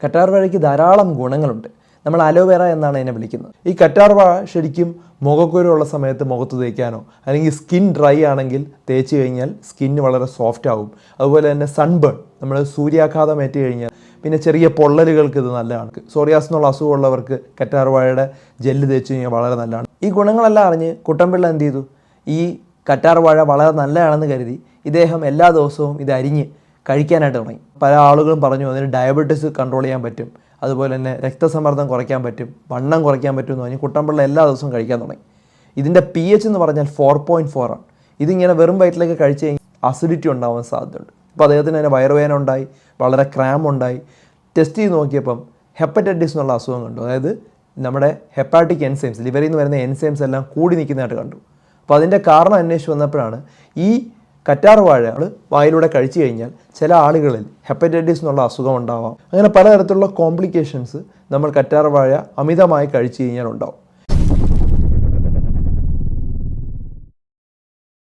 കറ്റാർ വാഴയ്ക്ക് ധാരാളം ഗുണങ്ങളുണ്ട്. നമ്മൾ അലോവേറ എന്നാണ് അതിനെ വിളിക്കുന്നത്. ഈ കറ്റാർ വാഴ ശരിക്കും മുഖക്കുരു ഉള്ള സമയത്ത് മുഖത്ത് തേക്കാനോ അല്ലെങ്കിൽ സ്കിൻ ഡ്രൈ ആണെങ്കിൽ തേച്ച് കഴിഞ്ഞാൽ സ്കിന്ന് വളരെ സോഫ്റ്റ് ആകും. അതുപോലെ തന്നെ സൺബേൺ, നമ്മൾ സൂര്യാഘാതം ഏറ്റ് കഴിഞ്ഞാൽ പിന്നെ ചെറിയ പൊള്ളലുകൾക്ക് ഇത് നല്ലതാണ്. സോറിയാസ് എന്നുള്ള അസുഖമുള്ളവർക്ക് കറ്റാർ വാഴയുടെ ജെല്ല് തേച്ച് കഴിഞ്ഞാൽ വളരെ നല്ലതാണ്. ഈ ഗുണങ്ങളെല്ലാം അറിഞ്ഞ് കുട്ടൻപിള്ള എന്ത് ചെയ്തു? ഈ കറ്റാർ വാഴ വളരെ നല്ലതാണെന്ന് കരുതി ഇദ്ദേഹം എല്ലാ ദിവസവും ഇത് അരിഞ്ഞ് കഴിക്കാനായിട്ട് തുടങ്ങി. പല ആളുകളും പറഞ്ഞു അതിന് ഡയബറ്റീസ് കൺട്രോൾ ചെയ്യാൻ പറ്റും, അതുപോലെ തന്നെ രക്തസമ്മർദ്ദം കുറയ്ക്കാൻ പറ്റും, വണ്ണം കുറയ്ക്കാൻ പറ്റും എന്ന് പറഞ്ഞ് കുട്ടൻപിള്ള എല്ലാ ദിവസവും കഴിക്കാൻ തുടങ്ങി. ഇതിൻ്റെ pH എന്ന് പറഞ്ഞാൽ 4.4 ആണ്. ഇതിങ്ങനെ വെറും വയറ്റിലേക്ക് കഴിച്ച് കഴിഞ്ഞാൽ അസിഡിറ്റി ഉണ്ടാവാൻ സാധ്യതയുണ്ട്. അപ്പോൾ അദ്ദേഹത്തിന് തന്നെ വയറുവേദന ഉണ്ടായി, വളരെ ക്രാമ്പ് ഉണ്ടായി. ടെസ്റ്റ് ചെയ്ത് നോക്കിയപ്പം ഹെപ്പറ്റൈറ്റിസ് എന്നുള്ള അസുഖം കണ്ടു. അതായത് നമ്മുടെ ഹെപ്പാറ്റിക് എൻസൈംസ്, ലിവറിൽ നിന്ന് വരുന്ന എൻസൈംസ് എല്ലാം കൂടി നിൽക്കുന്നതായിട്ട് കണ്ടു. അപ്പോൾ അതിൻ്റെ കാരണം അന്വേഷിച്ച് വന്നപ്പോഴാണ് ഈ കറ്റാർ വാഴ വായിലൂടെ കഴിച്ചു കഴിഞ്ഞാൽ ചില ആളുകളിൽ ഹെപ്പറ്റൈറ്റിസ് എന്നുള്ള അസുഖം ഉണ്ടാവാം. അങ്ങനെ പലതരത്തിലുള്ള കോംപ്ലിക്കേഷൻസ് നമ്മൾ കറ്റാർ വാഴ അമിതമായി കഴിച്ചു കഴിഞ്ഞാൽ ഉണ്ടാവും.